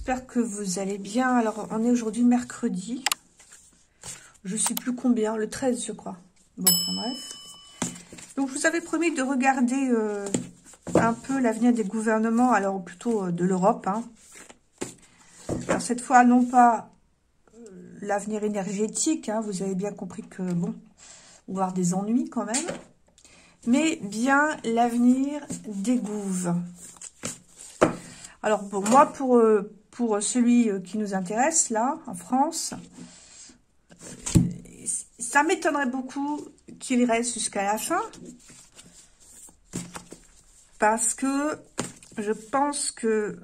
J'espère que vous allez bien. Alors, on est aujourd'hui mercredi. Je sais plus combien, le 13, je crois. Bon, enfin bref. Donc, je vous avais promis de regarder un peu l'avenir des gouvernements, alors plutôt de l'Europe. Hein. Alors, cette fois, non pas l'avenir énergétique, hein, vous avez bien compris que, bon, on va avoir des ennuis quand même, mais bien l'avenir des gouves. Alors, bon, moi, pour celui qui nous intéresse, là, en France, ça m'étonnerait beaucoup qu'il reste jusqu'à la fin, parce que je pense que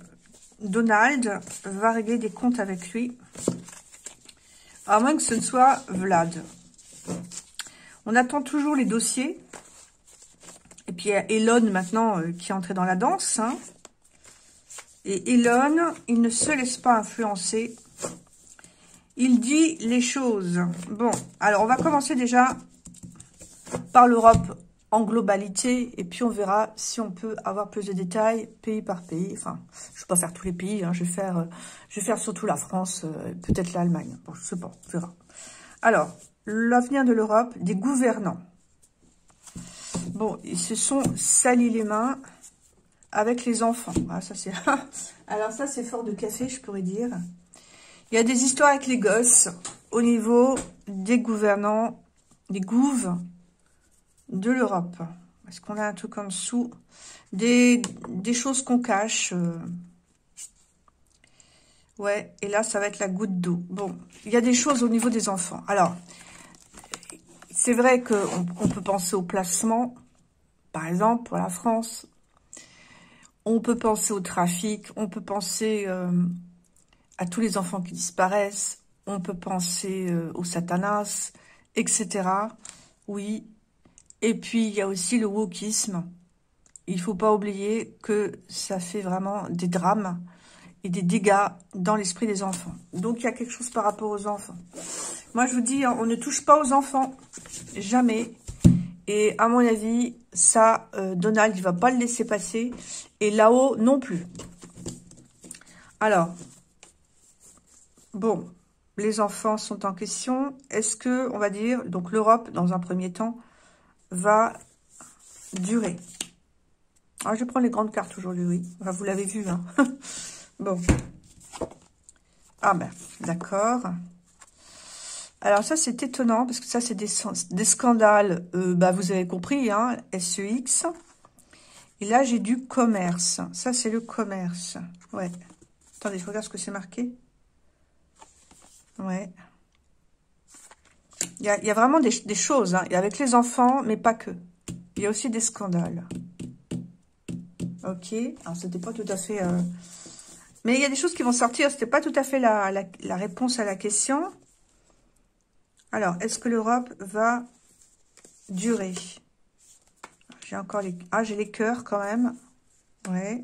Donald va régler des comptes avec lui, à moins que ce ne soit Vlad. On attend toujours les dossiers, et puis il y a Elon maintenant qui est entré dans la danse, hein. Et Elon, il ne se laisse pas influencer. Il dit les choses. Bon, alors on va commencer déjà par l'Europe en globalité. Et puis on verra si on peut avoir plus de détails pays par pays. Enfin, je ne vais pas faire tous les pays. Hein, je vais faire surtout la France, peut-être l'Allemagne. Bon, je ne sais pas, on verra. Alors, l'avenir de l'Europe, des gouvernants. Bon, ils se sont salis les mains avec les enfants. Ah, ça c'est... Alors ça, c'est fort de café, je pourrais dire. Il y a des histoires avec les gosses au niveau des gouvernants, des gouves de l'Europe. Est-ce qu'on a un truc en dessous? Des choses qu'on cache. Ouais, et là, ça va être la goutte d'eau. Bon, il y a des choses au niveau des enfants. Alors, c'est vrai qu'on peut penser au placement, par exemple, pour la France. On peut penser au trafic, on peut penser à tous les enfants qui disparaissent, on peut penser au Satanas, etc. Oui. Et puis, il y a aussi le wokisme. Il ne faut pas oublier que ça fait vraiment des drames et des dégâts dans l'esprit des enfants. Donc, il y a quelque chose par rapport aux enfants. Moi, je vous dis, on ne touche pas aux enfants. Jamais. Et à mon avis, ça, Donald, il ne va pas le laisser passer. Et là-haut, non plus. Alors, bon, les enfants sont en question. Est-ce que, on va dire, donc l'Europe, dans un premier temps, va durer? Alors, je prends les grandes cartes aujourd'hui, oui. Enfin, vous l'avez vu, hein. Bon. Ah ben, d'accord. Alors ça, c'est étonnant, parce que ça, c'est des scandales, bah, vous avez compris, hein, SEX. Et là, j'ai du commerce. Ça, c'est le commerce. Ouais. Attendez, je regarde ce que c'est marqué. Ouais. Il y a vraiment des choses, hein, et avec les enfants, mais pas que. Il y a aussi des scandales. Ok. Alors, c'était pas tout à fait... Mais il y a des choses qui vont sortir. C'était pas tout à fait la réponse à la question. Alors, est-ce que l'Europe va durer? J'ai encore les... Ah, j'ai les cœurs quand même. Ouais.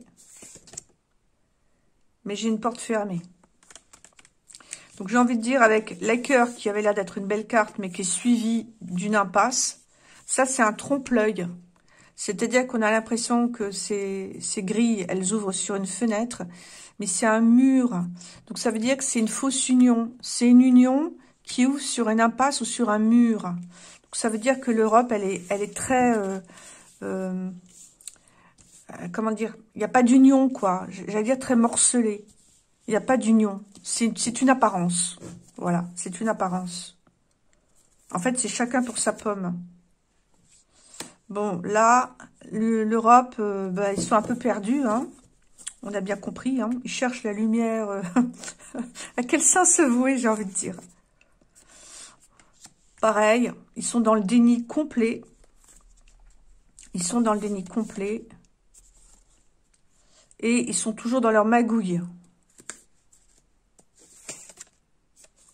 Mais j'ai une porte fermée. Donc, j'ai envie de dire, avec les cœurs qui avait l'air d'être une belle carte, mais qui est suivie d'une impasse, ça, c'est un trompe-l'œil. C'est-à-dire qu'on a l'impression que ces grilles, elles ouvrent sur une fenêtre, mais c'est un mur. Donc, ça veut dire que c'est une fausse union. C'est une union qui ouvre sur une impasse ou sur un mur. Donc, ça veut dire que l'Europe, elle est très... comment dire? Il n'y a pas d'union, quoi. J'allais dire très morcelée. Il n'y a pas d'union. C'est une apparence. Voilà, c'est une apparence. En fait, c'est chacun pour sa pomme. Bon, là, l'Europe, bah, ils sont un peu perdus, hein. On a bien compris, hein. Ils cherchent la lumière. À quel sens se vouer, j'ai envie de dire. Pareil, ils sont dans le déni complet. Ils sont dans le déni complet. Et ils sont toujours dans leur magouille.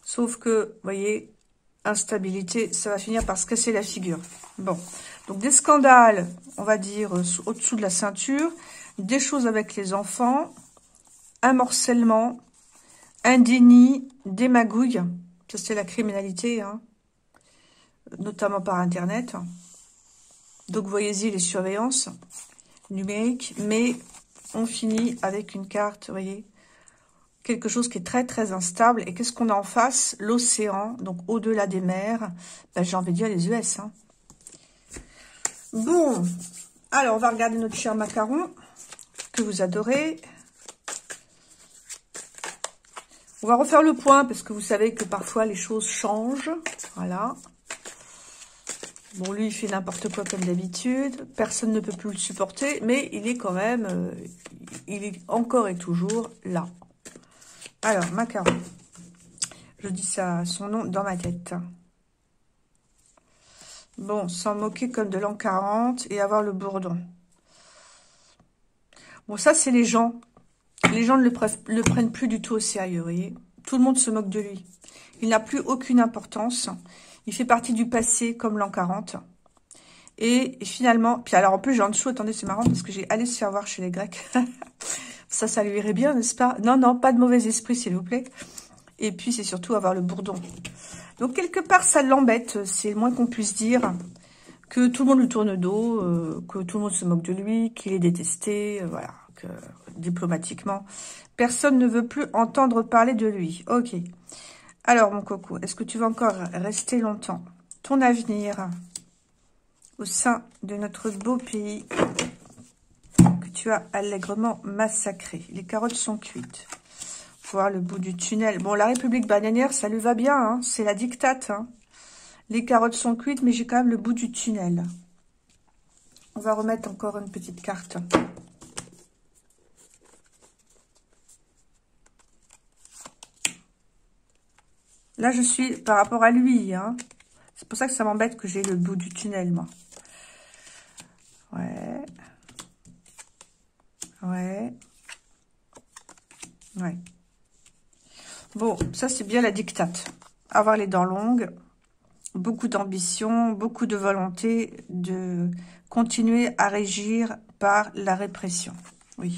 Sauf que, vous voyez, instabilité, ça va finir par se casser la figure. Bon, donc des scandales, on va dire, au-dessous de la ceinture. Des choses avec les enfants. Un morcellement. Un déni, des magouilles. Ça, c'est la criminalité, hein. Notamment par Internet. Donc, voyez-y les surveillances numériques. Mais on finit avec une carte, vous voyez, quelque chose qui est très très instable. Et qu'est-ce qu'on a en face? L'océan, donc au-delà des mers. Ben, j'ai envie de dire les US. Hein. Bon, alors on va regarder notre cher macaron, que vous adorez. On va refaire le point, parce que vous savez que parfois les choses changent. Voilà. Bon, lui, il fait n'importe quoi comme d'habitude. Personne ne peut plus le supporter, mais il est quand même... il est encore et toujours là. Alors, macaron. Je dis ça, son nom dans ma tête. Bon, s'en moquer comme de l'an 40 et avoir le bourdon. Bon, ça, c'est les gens. Les gens ne le prennent plus du tout au sérieux, vous voyez. Tout le monde se moque de lui. Il n'a plus aucune importance. Il fait partie du passé comme l'an 40. Et finalement... Puis alors, en plus, j'ai en dessous, attendez, c'est marrant, parce que j'ai allé se faire voir chez les Grecs. Ça lui irait bien, n'est-ce pas? Non, non, pas de mauvais esprit, s'il vous plaît. Et puis, c'est surtout avoir le bourdon. Donc, quelque part, ça l'embête, c'est le moins qu'on puisse dire, que tout le monde lui tourne le dos, que tout le monde se moque de lui, qu'il est détesté, voilà, que diplomatiquement, personne ne veut plus entendre parler de lui. Ok. Alors, mon coco, est-ce que tu vas encore rester longtemps? Ton avenir au sein de notre beau pays que tu as allègrement massacré. Les carottes sont cuites. Voir le bout du tunnel. Bon, la République bananière, ça lui va bien, hein, c'est la dictate. Hein. Les carottes sont cuites, mais j'ai quand même le bout du tunnel. On va remettre encore une petite carte. Là, je suis par rapport à lui. Hein. C'est pour ça que ça m'embête que j'ai le bout du tunnel, moi. Ouais. Ouais. Ouais. Bon, ça, c'est bien la dictate. Avoir les dents longues, beaucoup d'ambition, beaucoup de volonté de continuer à régir par la répression. Oui.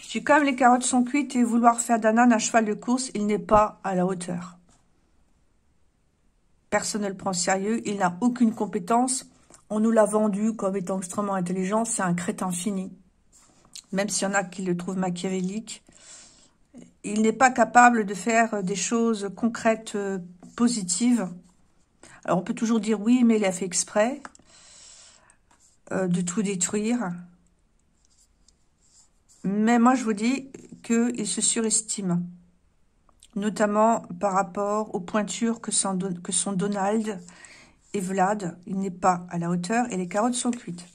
J'ai quand même les carottes sont cuites et vouloir faire d'un âne un cheval de course, il n'est pas à la hauteur. Personne ne le prend au sérieux, il n'a aucune compétence. On nous l'a vendu comme étant extrêmement intelligent, c'est un crétin fini. Même s'il y en a qui le trouvent machiavélique. Il n'est pas capable de faire des choses concrètes, positives. Alors on peut toujours dire oui, mais il a fait exprès de tout détruire. Mais moi je vous dis qu'il se surestime. Notamment par rapport aux pointures que sont Donald et Vlad. Il n'est pas à la hauteur et les carottes sont cuites.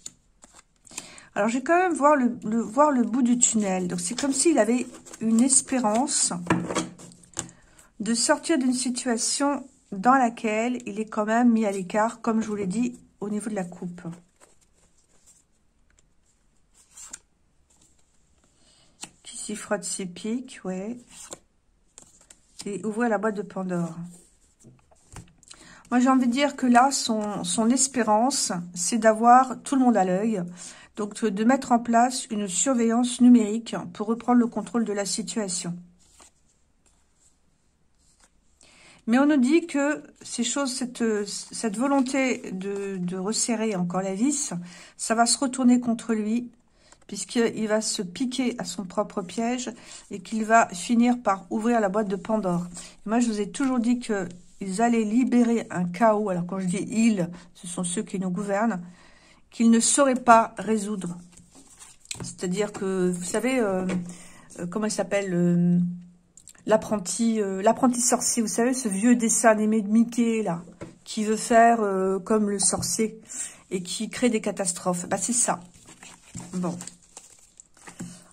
Alors, j'ai quand même voir le bout du tunnel. Donc, c'est comme s'il avait une espérance de sortir d'une situation dans laquelle il est quand même mis à l'écart, comme je vous l'ai dit, au niveau de la coupe. Qui s'y frotte ses pics, ouais. Et ouvrir la boîte de Pandore. Moi, j'ai envie de dire que là, son espérance, c'est d'avoir tout le monde à l'œil. Donc, de mettre en place une surveillance numérique pour reprendre le contrôle de la situation. Mais on nous dit que ces choses, cette volonté de resserrer encore la vis, ça va se retourner contre lui, puisqu'il va se piquer à son propre piège et qu'il va finir par ouvrir la boîte de Pandore. Et moi, je vous ai toujours dit qu'ils allaient libérer un chaos. Alors, quand je dis « ils », ce sont ceux qui nous gouvernent, qu'ils ne sauraient pas résoudre. C'est-à-dire que, vous savez, comment il s'appelle l'apprenti sorcier, vous savez, ce vieux dessin animé de Mickey, là, qui veut faire comme le sorcier et qui crée des catastrophes. Bah, c'est ça. Bon.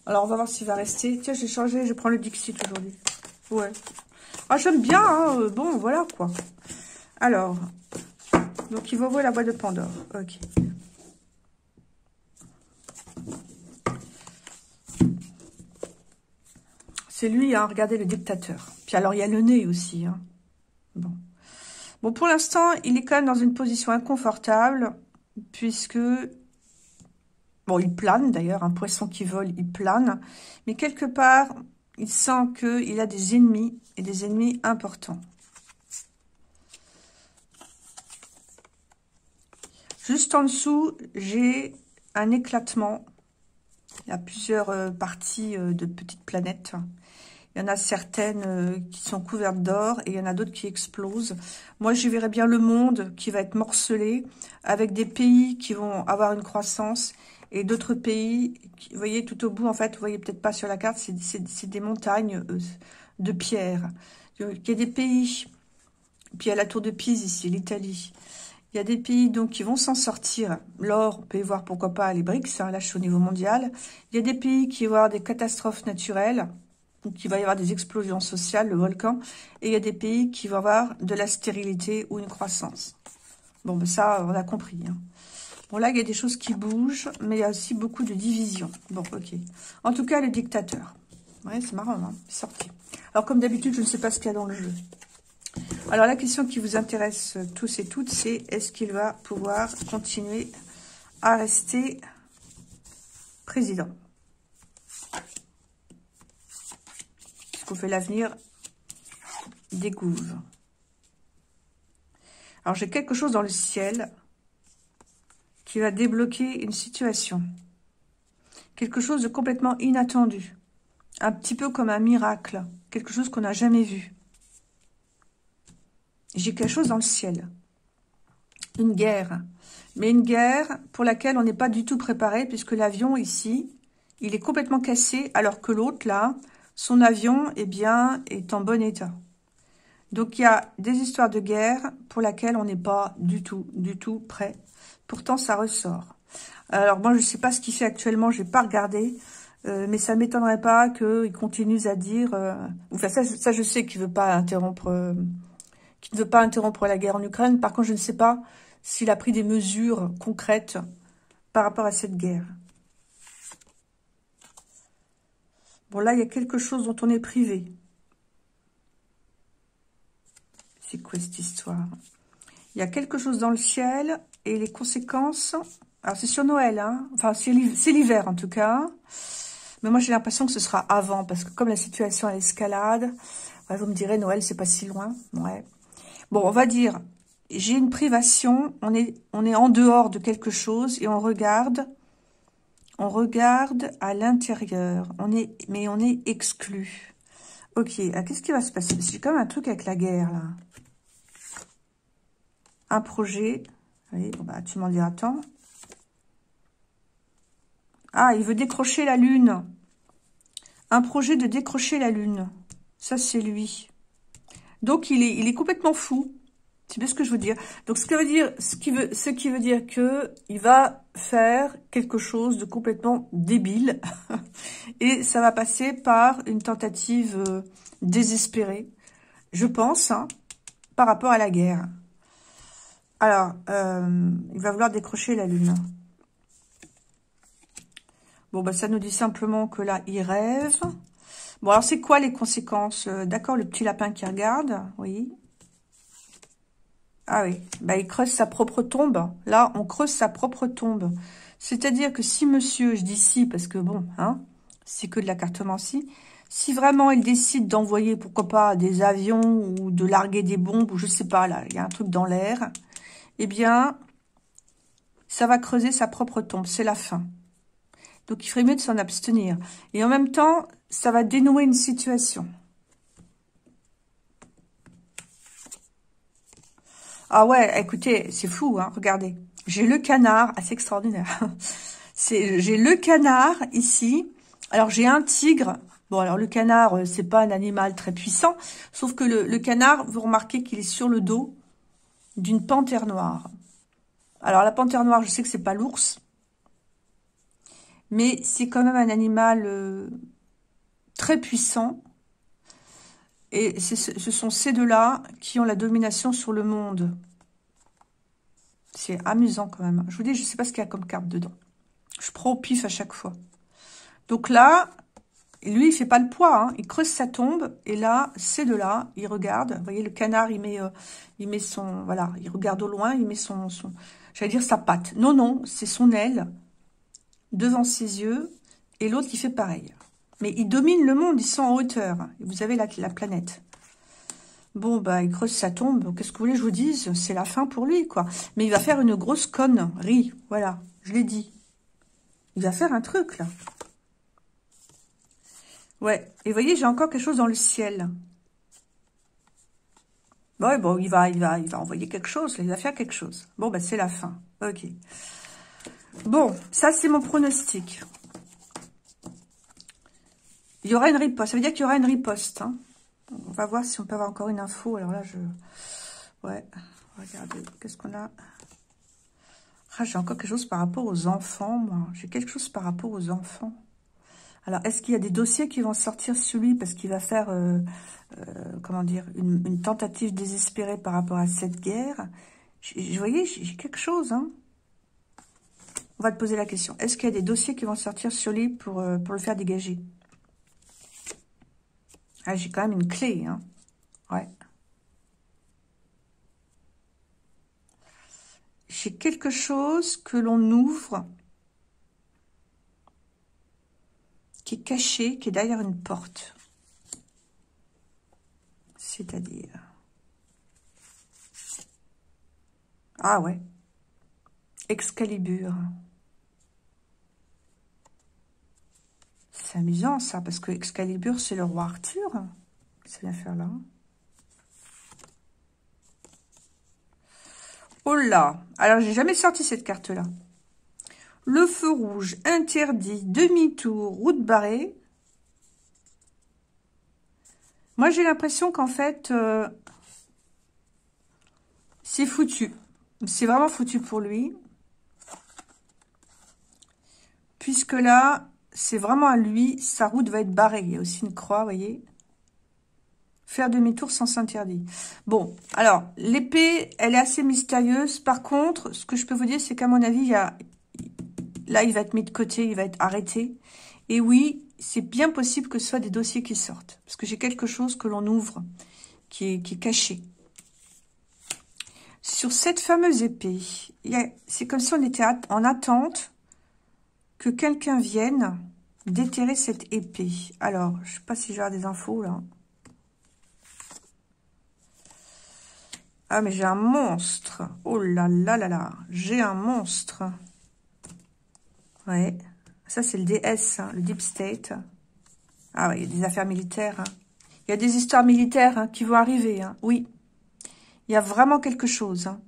Alors, on va voir s'il va rester. Tiens, j'ai changé, je prends le Dixit aujourd'hui. Ouais. Ah, j'aime bien, hein. Bon, voilà, quoi. Alors, donc, il va ouvrir la boîte de Pandore. Ok. C'est lui, hein, regardez, le dictateur. Puis alors, il y a le nez aussi. Hein. Bon, pour l'instant, il est quand même dans une position inconfortable, puisque... Bon, il plane, d'ailleurs, un poisson qui vole, il plane. Mais quelque part, il sent qu'il a des ennemis, et des ennemis importants. Juste en dessous, j'ai un éclatement. Il y a plusieurs parties de petites planètes Il y en a certaines qui sont couvertes d'or et il y en a d'autres qui explosent. Moi, j'y verrais bien le monde qui va être morcelé avec des pays qui vont avoir une croissance et d'autres pays, vous voyez, tout au bout, en fait, vous voyez peut-être pas sur la carte, c'est des montagnes de pierre. Il y a des pays, puis il y a la tour de Pise ici, l'Italie. Il y a des pays donc qui vont s'en sortir. L'or, on peut y voir pourquoi pas les BRICS, hein, là je suis au niveau mondial. Il y a des pays qui vont avoir des catastrophes naturelles, donc il va y avoir des explosions sociales, le volcan. Et il y a des pays qui vont avoir de la stérilité ou une croissance. Bon, ben ça, on a compris. Hein. Bon, là, il y a des choses qui bougent, mais il y a aussi beaucoup de divisions. Bon, ok. En tout cas, le dictateur. Ouais, c'est marrant, hein, c'est sorti. Alors, comme d'habitude, je ne sais pas ce qu'il y a dans le jeu. Alors, la question qui vous intéresse tous et toutes, c'est est-ce qu'il va pouvoir continuer à rester président? Ce qu'on fait l'avenir découvre. Alors, j'ai quelque chose dans le ciel qui va débloquer une situation. Quelque chose de complètement inattendu. Un petit peu comme un miracle. Quelque chose qu'on n'a jamais vu. J'ai quelque chose dans le ciel. Une guerre. Mais une guerre pour laquelle on n'est pas du tout préparé, puisque l'avion ici, il est complètement cassé, alors que l'autre, là, son avion, eh bien, est en bon état. Donc, il y a des histoires de guerre pour laquelle on n'est pas du tout prêt. Pourtant, ça ressort. Alors, moi, je ne sais pas ce qu'il fait actuellement, je n'ai pas regardé, mais ça ne m'étonnerait pas qu'il continue à dire... enfin, ça, je sais qu'il ne veut pas interrompre... qui ne veut pas interrompre la guerre en Ukraine. Par contre, je ne sais pas s'il a pris des mesures concrètes par rapport à cette guerre. Bon, là, il y a quelque chose dont on est privé. C'est quoi cette histoire? Il y a quelque chose dans le ciel et les conséquences... Alors, c'est sur Noël, hein. Enfin, c'est l'hiver, en tout cas. Mais moi, j'ai l'impression que ce sera avant, parce que comme la situation à l'escalade, ouais, vous me direz, Noël, c'est pas si loin. Ouais. Bon, on va dire, j'ai une privation, on est en dehors de quelque chose et on regarde à l'intérieur. Mais on est exclu. Ok, qu'est-ce qui va se passer? J'ai quand même un truc avec la guerre, là. Un projet. Oui, bon, bah, tu m'en diras tant. Ah, il veut décrocher la lune. Un projet de décrocher la lune. Ça, c'est lui. Donc, il est complètement fou. C'est bien ce que je veux dire. Donc, ce qui veut dire que il va faire quelque chose de complètement débile. Et ça va passer par une tentative désespérée, je pense, hein, par rapport à la guerre. Alors, il va vouloir décrocher la lune. Bon, bah, ça nous dit simplement que là, il rêve. Bon, alors, c'est quoi les conséquences? D'accord, le petit lapin qui regarde, oui. Ah oui, bah, il creuse sa propre tombe. Là, on creuse sa propre tombe. C'est-à-dire que si monsieur, je dis si, parce que bon, hein, c'est que de la cartomancie, si vraiment il décide d'envoyer, pourquoi pas, des avions ou de larguer des bombes, ou je sais pas, là, il y a un truc dans l'air, eh bien, ça va creuser sa propre tombe. C'est la fin. Donc, il ferait mieux de s'en abstenir. Et en même temps, ça va dénouer une situation. Ah ouais, écoutez, c'est fou, hein, regardez. J'ai le canard, assez extraordinaire. J'ai le canard ici. Alors, j'ai un tigre. Bon, alors le canard, c'est pas un animal très puissant. Sauf que le canard, vous remarquez qu'il est sur le dos d'une panthère noire. Alors, la panthère noire, je sais que c'est pas l'ours. Mais c'est quand même un animal très puissant. Et ce sont ces deux-là qui ont la domination sur le monde. C'est amusant quand même. Je vous dis, je ne sais pas ce qu'il y a comme carte dedans. Je prends au pif à chaque fois. Donc là, lui, il fait pas le poids. Hein. Il creuse sa tombe. Et là, ces deux-là, il regarde. Vous voyez, le canard, il met son... Voilà, il regarde au loin. Il met son j'allais dire sa patte. Non, non, c'est son aile devant ses yeux. Et l'autre, il fait pareil. Mais ils dominent le monde, ils sont en hauteur. Vous avez la planète. Bon, bah, il creuse sa tombe. Qu'est-ce que vous voulez que je vous dise? C'est la fin pour lui, quoi. Mais il va faire une grosse connerie. Voilà, je l'ai dit. Il va faire un truc, là. Ouais. Et vous voyez, j'ai encore quelque chose dans le ciel. Ouais, bon, il va envoyer quelque chose, là, il va faire quelque chose. Bon, bah, c'est la fin. Ok. Bon, ça, c'est mon pronostic. Il y aura une riposte. Ça veut dire qu'il y aura une riposte, hein. On va voir si on peut avoir encore une info. Alors là, ouais, regardez, qu'est-ce qu'on a? Ah, j'ai encore quelque chose par rapport aux enfants, moi. J'ai quelque chose par rapport aux enfants. Alors, est-ce qu'il y a des dossiers qui vont sortir sur lui parce qu'il va faire, comment dire, une tentative désespérée par rapport à cette guerre? Vous voyez, j'ai quelque chose, hein. On va te poser la question. Est-ce qu'il y a des dossiers qui vont sortir sur lui pour le faire dégager? Ah, j'ai quand même une clé, hein. Ouais. J'ai quelque chose que l'on ouvre, qui est caché, qui est derrière une porte. C'est-à-dire... Ah ouais. Excalibur. C'est amusant ça, parce que Excalibur, c'est le roi Arthur. Ça vient faire là. Oh là! Alors, j'ai jamais sorti cette carte-là. Le feu rouge, interdit, demi-tour, route barrée. Moi, j'ai l'impression qu'en fait, c'est foutu. C'est vraiment foutu pour lui. Puisque là, c'est vraiment à lui, sa route va être barrée. Il y a aussi une croix, vous voyez. Faire demi-tour sans interdit. Bon, alors, l'épée, elle est assez mystérieuse. Par contre, ce que je peux vous dire, c'est qu'à mon avis, là, il va être mis de côté, il va être arrêté. Et oui, c'est bien possible que ce soit des dossiers qui sortent. Parce que j'ai quelque chose que l'on ouvre, qui est caché. Sur cette fameuse épée, c'est comme si on était en attente que quelqu'un vienne déterrer cette épée. Alors, je ne sais pas si j'ai des infos, là. Ah, mais j'ai un monstre. Oh là là là là. J'ai un monstre. Ouais. Ça, c'est le DS, hein, le Deep State. Ah ouais, il y a des affaires militaires. Hein. Il y a des histoires militaires hein, qui vont arriver. Hein. Oui. Il y a vraiment quelque chose. Hein.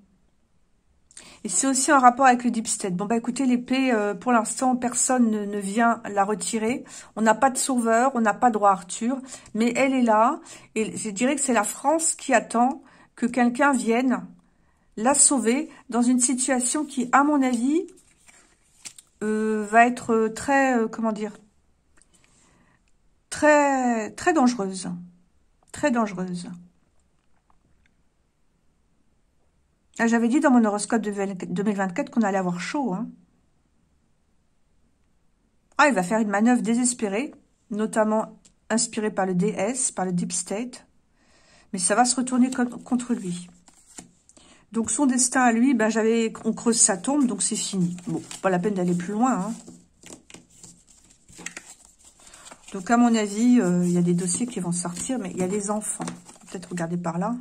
Et c'est aussi en rapport avec le Deep State. Bon, bah écoutez, l'épée, pour l'instant, personne ne vient la retirer. On n'a pas de sauveur, on n'a pas de roi Arthur. Mais elle est là. Et je dirais que c'est la France qui attend que quelqu'un vienne la sauver dans une situation qui, à mon avis, va être très, comment dire, très, très dangereuse. Très dangereuse. Ah, j'avais dit dans mon horoscope de 2024 qu'on allait avoir chaud. Hein. Ah, il va faire une manœuvre désespérée, notamment inspirée par le DS, par le Deep State. Mais ça va se retourner contre lui. Donc, son destin à lui, ben, on creuse sa tombe, donc c'est fini. Bon, pas la peine d'aller plus loin. Hein. Donc, à mon avis, il y a des dossiers qui vont sortir, mais il y a des enfants. Peut-être regarder par là.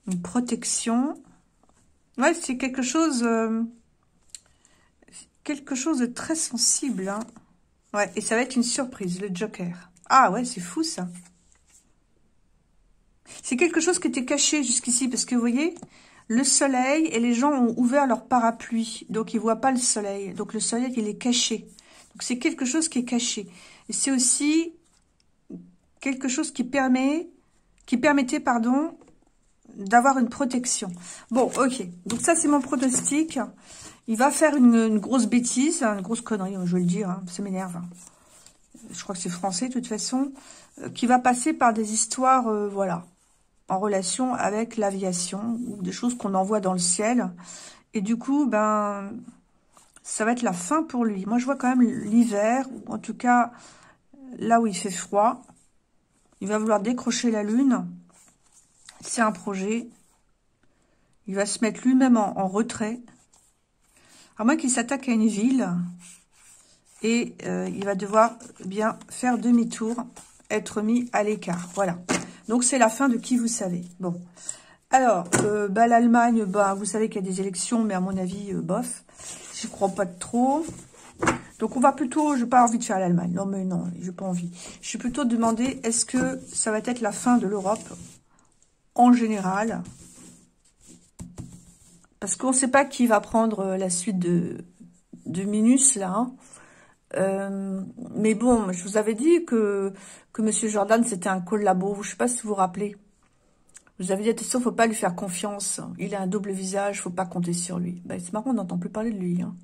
Une protection. Ouais, c'est quelque chose de très sensible. Hein. Ouais, et ça va être une surprise, le Joker. Ah ouais, c'est fou ça. C'est quelque chose qui était caché jusqu'ici, parce que vous voyez, le soleil, et les gens ont ouvert leur parapluie, donc ils ne voient pas le soleil. Donc le soleil, il est caché. Donc c'est quelque chose qui est caché. Et c'est aussi quelque chose qui permettait, pardon, d'avoir une protection. Bon, ok. Donc ça, c'est mon pronostic. Il va faire une grosse bêtise, une grosse connerie, je veux le dire, hein, ça m'énerve. Je crois que c'est français, de toute façon, qui va passer par des histoires, voilà, en relation avec l'aviation, ou des choses qu'on envoie dans le ciel. Et du coup, ben, ça va être la fin pour lui. Moi, je vois quand même l'hiver, ou en tout cas, là où il fait froid. Il va vouloir décrocher la lune. C'est un projet. Il va se mettre lui-même en retrait. À moins qu'il s'attaque à une ville. Et il va devoir bien faire demi-tour, être mis à l'écart. Voilà. Donc, c'est la fin de Qui vous savez. Bon. Alors, bah, l'Allemagne, bah, vous savez qu'il y a des élections, mais à mon avis, bof. j'y crois pas trop. Donc, on va plutôt... Je n'ai pas envie de faire l'Allemagne. Non, mais non, j'ai pas envie. Je suis plutôt demandé, est-ce que ça va être la fin de l'Europe en général? Parce qu'on ne sait pas qui va prendre la suite de Minus, là. Hein. Mais bon, je vous avais dit que Monsieur Jordan, c'était un collabo. Je ne sais pas si vous vous rappelez. Vous avez dit, attention, faut pas lui faire confiance. Il a un double visage, faut pas compter sur lui. Ben, c'est marrant, on n'entend plus parler de lui. Hein.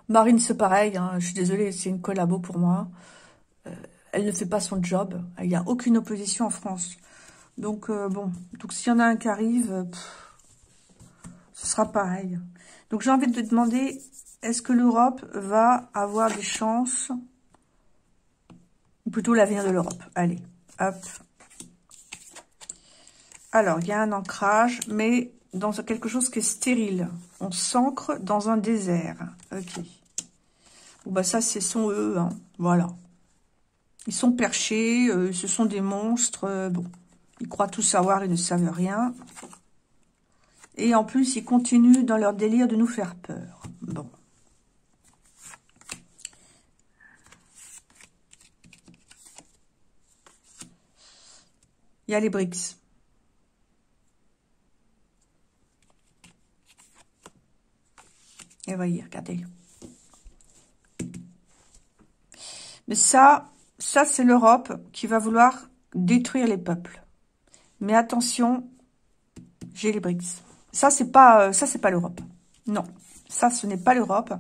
Marine, c'est pareil. Hein. Je suis désolée, c'est une collabo pour moi. Elle ne fait pas son job. Il n'y a aucune opposition en France. Donc, bon. Donc, s'il y en a un qui arrive, ce sera pareil. Donc, j'ai envie de te demander, est-ce que l'Europe va avoir des chances? Ou plutôt l'avenir de l'Europe. Allez, hop. Alors, il y a un ancrage, mais dans quelque chose qui est stérile. On s'ancre dans un désert. Ok. Bon, bah ça, ce sont eux. Hein. Voilà. Ils sont perchés, ce sont des monstres. Bon, ils croient tout savoir, ils ne savent rien. Et en plus, ils continuent dans leur délire de nous faire peur. Bon. Il y a les BRICS. Et voyez, regardez. Mais ça c'est l'Europe qui va vouloir détruire les peuples. Mais attention, j'ai les BRICS. Ça, c'est pas l'Europe. Non, ça, ce n'est pas l'Europe.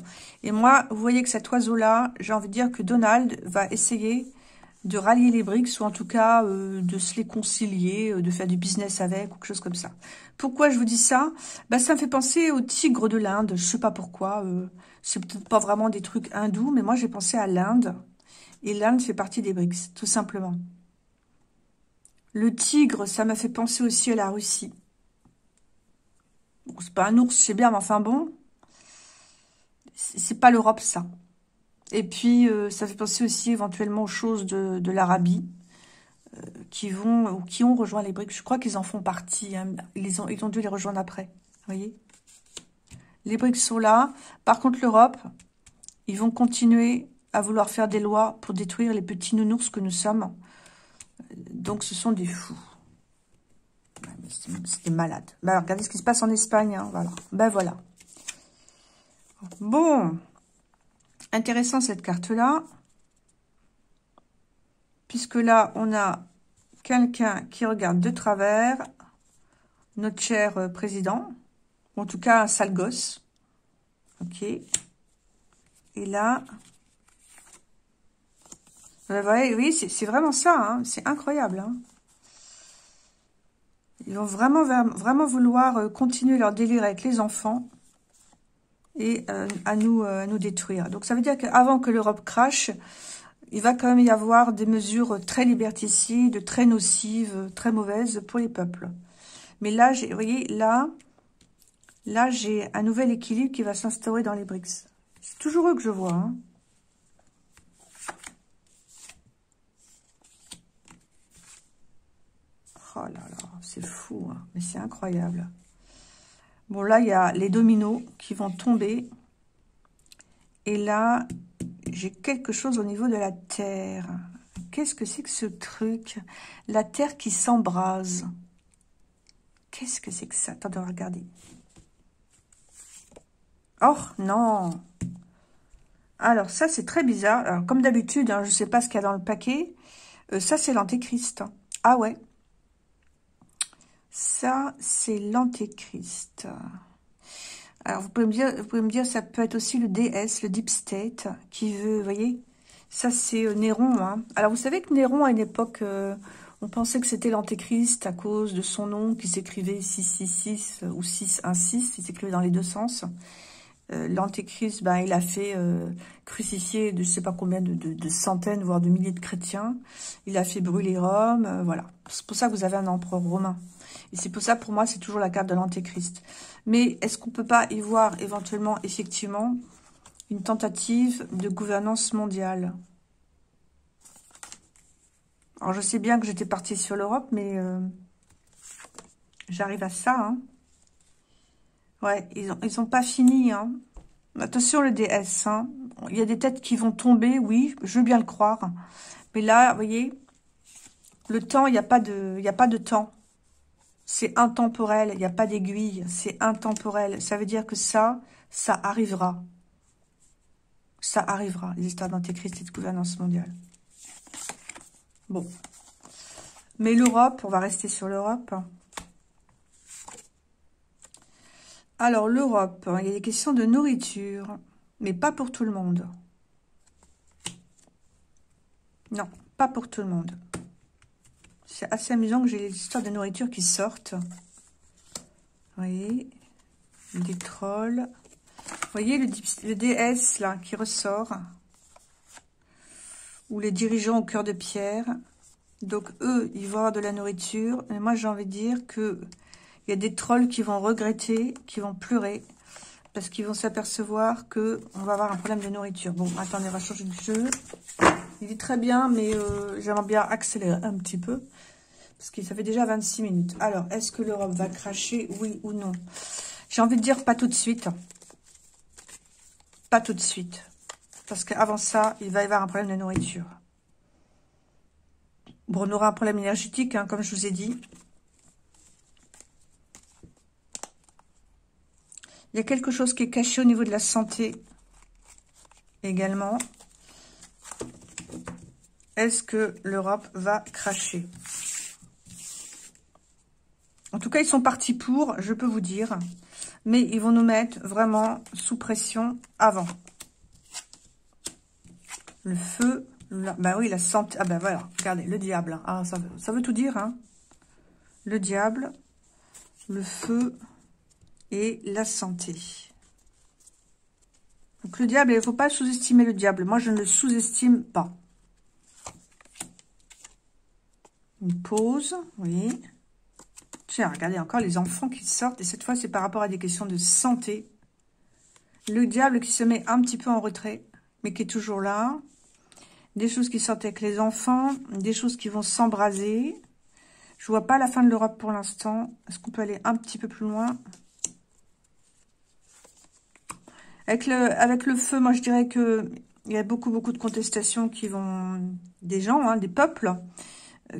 Et moi, vous voyez que cet oiseau-là, j'ai envie de dire que Donald va essayer de rallier les BRICS, ou en tout cas de se les concilier, de faire du business avec, ou quelque chose comme ça. Pourquoi je vous dis ça? Ben, ça me fait penser au tigre de l'Inde, je sais pas pourquoi. C'est peut-être pas vraiment des trucs hindous, mais moi j'ai pensé à l'Inde. Et l'Inde fait partie des BRICS, tout simplement. Le tigre, ça m'a fait penser aussi à la Russie. Bon, c'est pas un ours, c'est bien, mais enfin bon. C'est pas l'Europe, ça. Et puis, ça fait penser aussi éventuellement aux choses de l'Arabie qui vont ou qui ont rejoint les BRICS. Je crois qu'ils en font partie. Hein. Ils ont dû les rejoindre après. Vous voyez? Les BRICS sont là. Par contre, l'Europe, ils vont continuer à vouloir faire des lois pour détruire les petits nounours que nous sommes. Donc, ce sont des fous. C'est des malades. Ben, alors, regardez ce qui se passe en Espagne. Hein. Voilà. Ben voilà. Bon. Intéressant cette carte-là. Puisque là, on a quelqu'un qui regarde de travers notre cher président. Ou en tout cas, un sale gosse. Ok. Et là... Vous voyez, oui, c'est vraiment ça. Hein. C'est incroyable. Hein. Ils vont vraiment vouloir continuer leur délire avec les enfants et à nous détruire. Donc, ça veut dire qu'avant que l'Europe crache, il va quand même y avoir des mesures très liberticides, très nocives, très mauvaises pour les peuples. Mais là, vous voyez, là j'ai un nouvel équilibre qui va s'instaurer dans les BRICS. C'est toujours eux que je vois. Hein. Oh là là, c'est fou, hein. Mais c'est incroyable. Bon, là, il y a les dominos qui vont tomber. Et là, j'ai quelque chose au niveau de la terre. Qu'est-ce que c'est que ce truc? La terre qui s'embrase. Qu'est-ce que c'est que ça? Attendez, regardez. Oh, non. Alors, ça, c'est très bizarre. Alors, comme d'habitude, hein, je ne sais pas ce qu'il y a dans le paquet. Ça, c'est l'antéchrist. Ah ouais. Ça, c'est l'antéchrist. Alors, vous pouvez me dire, ça peut être aussi le DS, le Deep State, qui veut, vous voyez, ça c'est Néron. Hein. Alors, vous savez que Néron, à une époque, on pensait que c'était l'antéchrist à cause de son nom qui s'écrivait 666 ou 616, il s'écrivait dans les deux sens. L'antéchrist, ben, il a fait crucifier de je sais pas combien de centaines, voire de milliers de chrétiens. Il a fait brûler Rome, voilà. C'est pour ça que vous avez un empereur romain. Et c'est pour ça, pour moi, c'est toujours la carte de l'antéchrist. Mais est-ce qu'on peut pas y voir éventuellement, effectivement, une tentative de gouvernance mondiale? Alors, je sais bien que j'étais partie sur l'Europe, mais j'arrive à ça, hein. Ouais, ils ont pas fini, hein. Attention le DS, hein. Il y a des têtes qui vont tomber, oui, je veux bien le croire. Mais là, vous voyez, le temps, il n'y a pas de temps. C'est intemporel, il n'y a pas d'aiguille, c'est intemporel. Ça veut dire que ça arrivera. Ça arrivera, les histoires d'antéchrist et de gouvernance mondiale. Bon. Mais l'Europe, on va rester sur l'Europe. Alors, l'Europe, il y a des questions de nourriture, mais pas pour tout le monde. Non, pas pour tout le monde. C'est assez amusant que j'ai les histoires de nourriture qui sortent. Vous voyez, des trolls. Vous voyez le DS, là, qui ressort. Ou les dirigeants au cœur de pierre. Donc, eux, ils vont avoir de la nourriture. Mais moi, j'ai envie de dire que il y a des trolls qui vont regretter, qui vont pleurer, parce qu'ils vont s'apercevoir que on va avoir un problème de nourriture. Bon, attendez, on va changer de jeu. Il est très bien, mais j'aimerais bien accélérer un petit peu, parce que ça fait déjà 26 minutes. Alors, est-ce que l'Europe va cracher, oui ou non? J'ai envie de dire pas tout de suite. Pas tout de suite. Parce qu'avant ça, il va y avoir un problème de nourriture. Bon, on aura un problème énergétique, hein, comme je vous ai dit. Il y a quelque chose qui est caché au niveau de la santé également. Est-ce que l'Europe va cracher? En tout cas, ils sont partis pour, je peux vous dire. Mais ils vont nous mettre vraiment sous pression avant. Le feu, bah oui, la santé. Ah ben voilà, regardez, le diable. Ah, ça veut tout dire, hein. Le diable, le feu et la santé. Donc le diable, il ne faut pas sous-estimer le diable. Moi, je ne le sous-estime pas. Une pause, oui. Tiens, regardez encore les enfants qui sortent. Et cette fois, c'est par rapport à des questions de santé. Le diable qui se met un petit peu en retrait, mais qui est toujours là. Des choses qui sortent avec les enfants. Des choses qui vont s'embraser. Je vois pas la fin de l'Europe pour l'instant. Est-ce qu'on peut aller un petit peu plus loin? Avec le feu, moi, je dirais que il y a beaucoup de contestations qui vont... Des gens, hein, des peuples,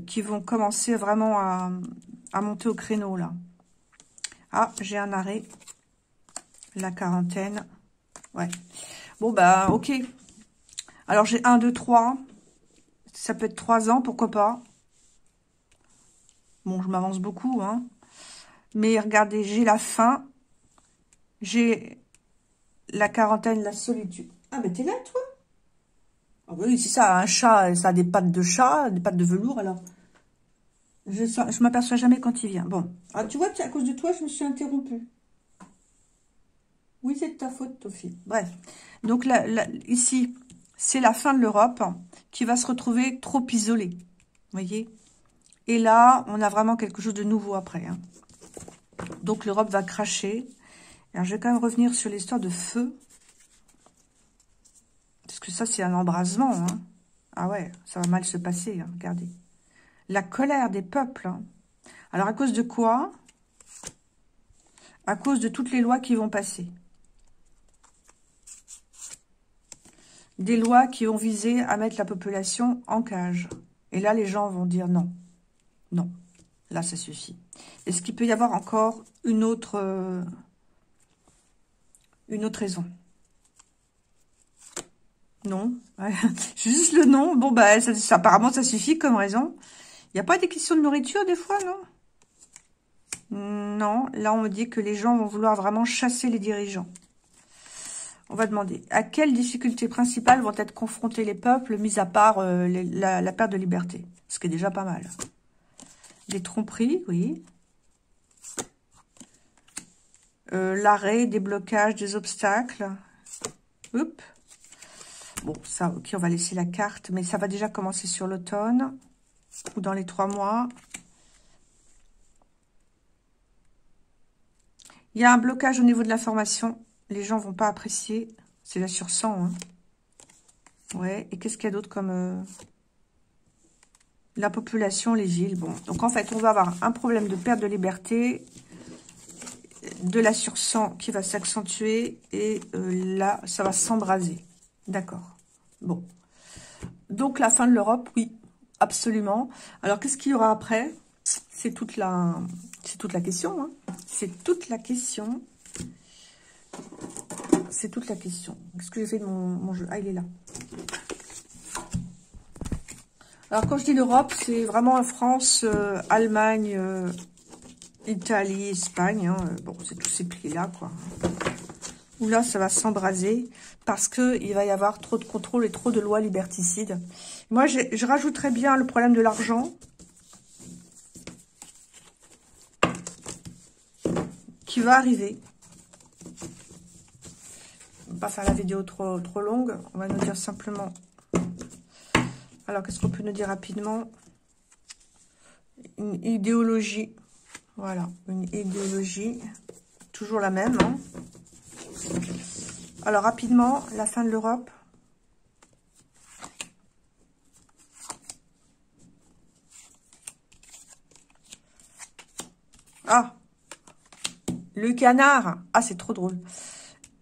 qui vont commencer vraiment à monter au créneau, là. Ah, j'ai un arrêt. La quarantaine. Ouais. Bon, bah, ok. Alors, j'ai 1, 2, 3. Ça peut être 3 ans, pourquoi pas. Bon, je m'avance beaucoup, hein. Mais regardez, j'ai la faim. J'ai la quarantaine, la solitude. Ah, mais t'es là, toi? Ah oui, c'est ça, un chat, ça a des pattes de chat, des pattes de velours, alors... Je m'aperçois jamais quand il vient. Bon, ah, tu vois, à cause de toi, je me suis interrompue. Oui, c'est de ta faute, Tofi. Bref. Donc, ici, c'est la fin de l'Europe qui va se retrouver trop isolée. Vous voyez? Et là, on a vraiment quelque chose de nouveau après. Hein. Donc, l'Europe va cracher. Alors, je vais quand même revenir sur l'histoire de feu. Parce que ça, c'est un embrasement. Hein. Ah ouais, ça va mal se passer. Hein, regardez. La colère des peuples. Hein. Alors, à cause de quoi? À cause de toutes les lois qui vont passer. Des lois qui ont visé à mettre la population en cage. Et là, les gens vont dire non. Non. Là, ça suffit. Est-ce qu'il peut y avoir encore une autre raison? Non. Juste le nom. Bon, bah, apparemment, ça suffit comme raison. Il n'y a pas des questions de nourriture, des fois, non? Non. Là, on me dit que les gens vont vouloir vraiment chasser les dirigeants. On va demander à quelles difficultés principales vont être confrontés les peuples, mis à part la perte de liberté. Ce qui est déjà pas mal. Des tromperies, oui. L'arrêt, des blocages, des obstacles. Hop. Bon, ça, ok, on va laisser la carte. Mais ça va déjà commencer sur l'automne. Ou dans les 3 mois. Il y a un blocage au niveau de la formation. Les gens vont pas apprécier. C'est là sur 100. Hein. Ouais, et qu'est-ce qu'il y a d'autre comme... La population, les villes. Bon, donc en fait, on va avoir un problème de perte de liberté. de la sur-sang qui va s'accentuer. Et là, ça va s'embraser. D'accord. Bon. Donc, la fin de l'Europe, oui, absolument. Alors, qu'est-ce qu'il y aura après? C'est toute la question. Hein. C'est toute la question. C'est toute la question. Qu'est-ce que j'ai fait de mon jeu? Ah, il est là. Alors, quand je dis l'Europe, c'est vraiment France, Allemagne, Italie, Espagne. Hein. Bon, c'est tous ces pays-là, quoi. Où là, ça va s'embraser parce qu'il va y avoir trop de contrôle et trop de lois liberticides. Moi, je rajouterais bien le problème de l'argent qui va arriver. On va pas faire la vidéo trop longue. On va nous dire simplement... Alors, qu'est-ce qu'on peut nous dire rapidement? Une idéologie. Voilà, une idéologie. Toujours la même. Hein. Alors, rapidement, la fin de l'Europe. Ah, le canard. Ah, c'est trop drôle.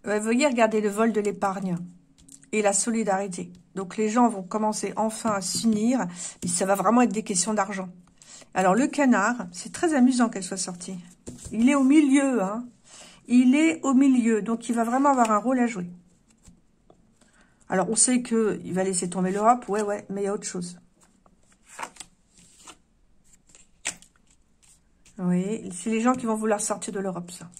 Veuillez regarder le vol de l'épargne et la solidarité. Donc, les gens vont commencer enfin à s'unir. Et ça va vraiment être des questions d'argent. Alors, le canard, c'est très amusant qu'elle soit sortie. Il est au milieu, hein. Il est au milieu. Donc, il va vraiment avoir un rôle à jouer. Alors, on sait qu'il va laisser tomber l'Europe. Ouais, mais il y a autre chose. Oui, c'est les gens qui vont vouloir sortir de l'Europe, ça.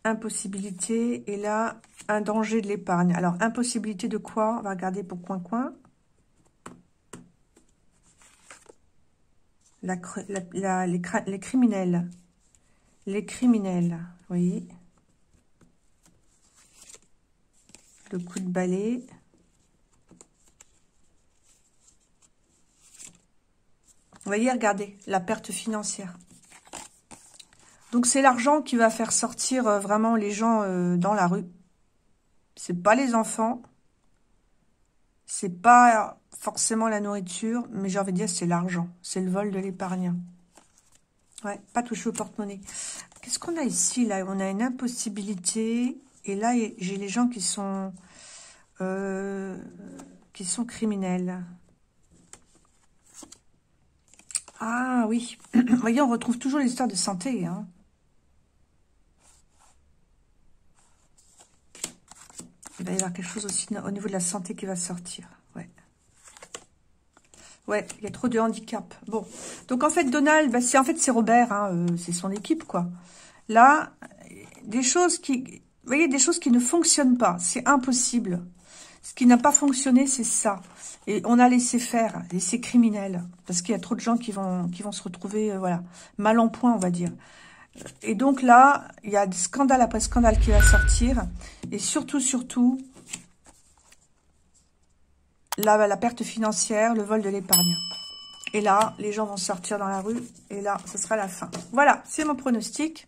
Impossibilité. Et là, un danger de l'épargne. Alors, impossibilité de quoi? On va regarder pour coin-coin. Les criminels. Les criminels, oui. Le coup de balai. Vous voyez, regardez, la perte financière. Donc, c'est l'argent qui va faire sortir vraiment les gens dans la rue. C'est pas les enfants. C'est pas forcément la nourriture, mais j'ai envie de dire c'est l'argent. C'est le vol de l'épargne. Ouais, pas toucher au porte-monnaie. Qu'est-ce qu'on a ici, là? On a une impossibilité. Et là, j'ai les gens qui sont criminels. Ah oui. Vous voyez, on retrouve toujours l'histoire de santé. Hein. Il va y avoir quelque chose aussi au niveau de la santé qui va sortir. Ouais. Ouais, il y a trop de handicap. Bon. Donc, en fait, Donald, bah, c'est Robert. Hein, c'est son équipe, quoi. Là, des choses qui... Vous voyez, des choses qui ne fonctionnent pas. C'est impossible. Ce qui n'a pas fonctionné, c'est ça. Et on a laissé faire, laissé criminel. Parce qu'il y a trop de gens qui vont se retrouver, voilà, mal en point, on va dire. Et donc là, il y a scandale après scandale qui va sortir. Et surtout, là, la perte financière, le vol de l'épargne. Et là, les gens vont sortir dans la rue. Et là, ce sera la fin. Voilà, c'est mon pronostic.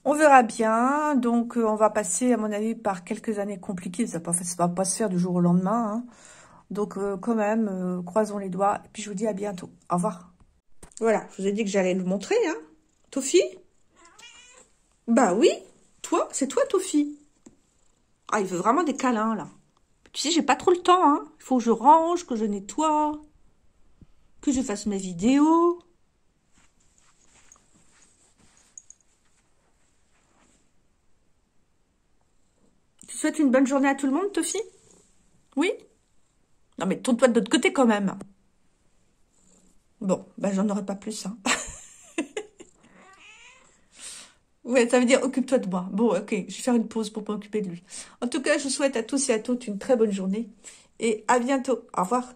On verra bien. Donc, on va passer, à mon avis, par quelques années compliquées. Ça va pas se faire du jour au lendemain. Hein. Donc, quand même, croisons les doigts. Et puis, je vous dis à bientôt. Au revoir. Voilà, je vous ai dit que j'allais le montrer. Hein. Tofi? Bah oui, toi, c'est toi, Tofi. Ah, il veut vraiment des câlins, là. Tu sais, j'ai pas trop le temps, hein. Il faut que je range, que je nettoie, que je fasse mes vidéos. Tu souhaites une bonne journée à tout le monde, Tofi? Oui? Non, mais tourne-toi de l'autre côté, quand même. Bon, ben, j'en aurai pas plus, hein. Ouais, ça veut dire occupe-toi de moi. Bon, ok, je vais faire une pause pour m'occuper de lui. En tout cas, je vous souhaite à tous et à toutes une très bonne journée. Et à bientôt. Au revoir.